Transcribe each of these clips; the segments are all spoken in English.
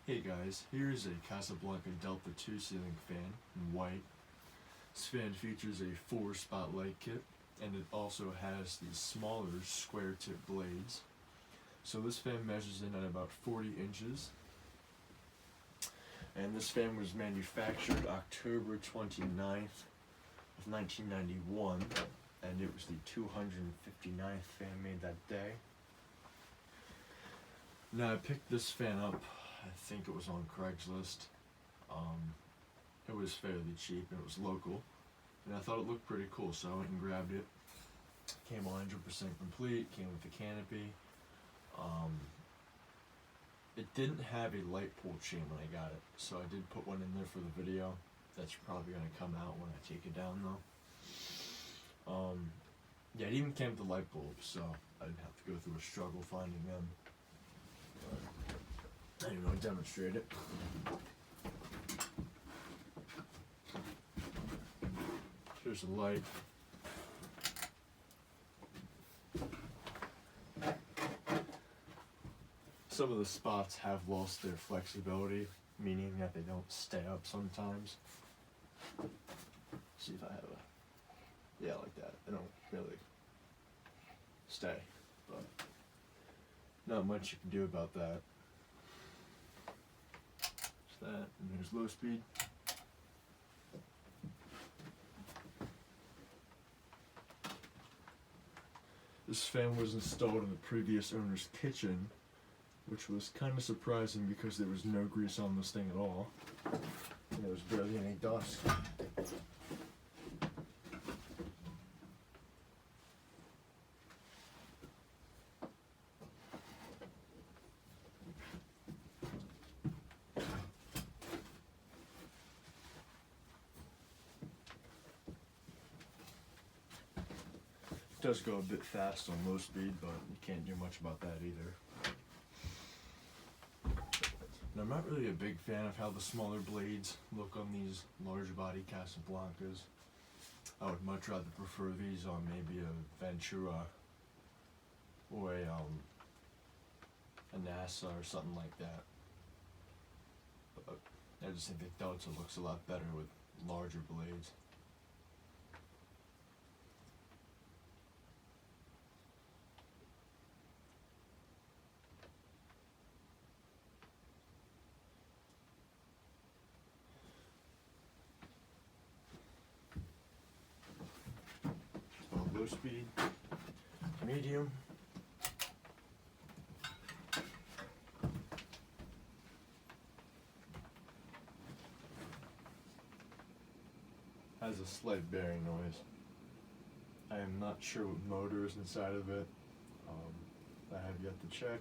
Hey guys, here's a Casablanca Delta II ceiling fan in white. This fan features a 4-spotlight kit, and it also has these smaller square tip blades. So this fan measures in at about 40 inches. And this fan was manufactured October 29th of 1991, and it was the 259th fan made that day. Now I picked this fan up, I think it was on Craigslist. It was fairly cheap and it was local, and I thought it looked pretty cool, so I went and grabbed it. Came 100% complete, came with a canopy. It didn't have a light pole chain when I got it, so I did put one in there for the video. That's probably going to come out when I take it down though. Yeah, it even came with the light bulbs, so I didn't have to go through a struggle finding them. I didn't really demonstrate it. Here's the light. Some of the spots have lost their flexibility, meaning that they don't stay up sometimes. See if I have a, yeah, like that. They don't really stay, but not much you can do about that. There's that, and there's low speed. This fan was installed in the previous owner's kitchen, which was kind of surprising because there was no grease on this thing at all. And there was barely any dust. It does go a bit fast on low speed, but you can't do much about that either. And I'm not really a big fan of how the smaller blades look on these large body Casablancas. I would much rather prefer these on maybe a Ventura or a NASA or something like that. But I just think the Delta looks a lot better with larger blades. Low speed, medium. Has a slight bearing noise. I am not sure what motor is inside of it. I have yet to check.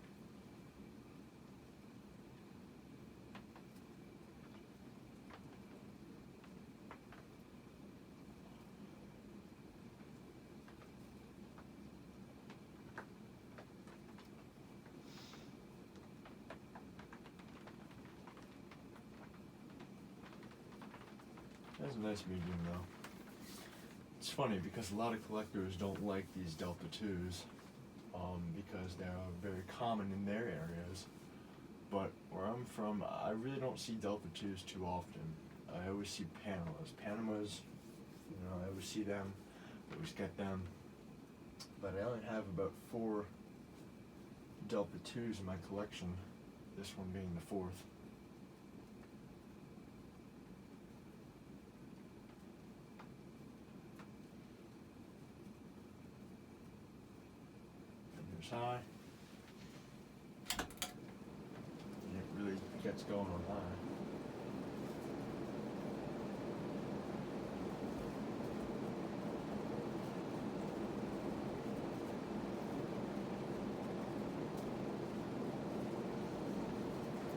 That's a nice medium though. It's funny because a lot of collectors don't like these Delta IIs because they're very common in their areas. But where I'm from, I really don't see Delta IIs too often. I always see Panamas. Panamas, you know, I always see them, I always get them. But I only have about 4 Delta IIs in my collection, this one being the 4th. High. It really gets going on high.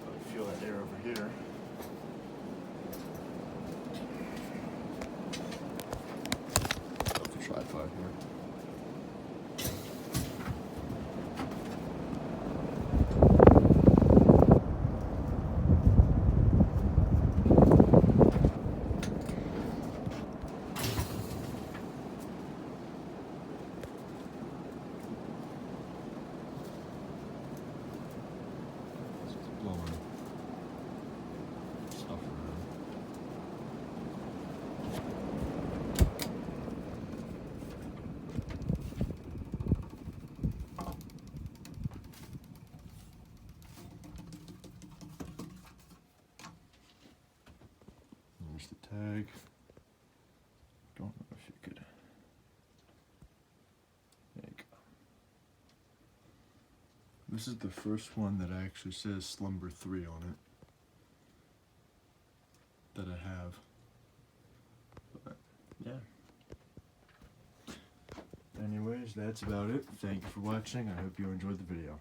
I feel that air over here. Off the tripod here. Blowing. tag. Don't know if you could. There you go. This is the first one that actually says Slumber 3 on it. That I have. But, yeah. Anyways, that's about it. Thank you for watching. I hope you enjoyed the video.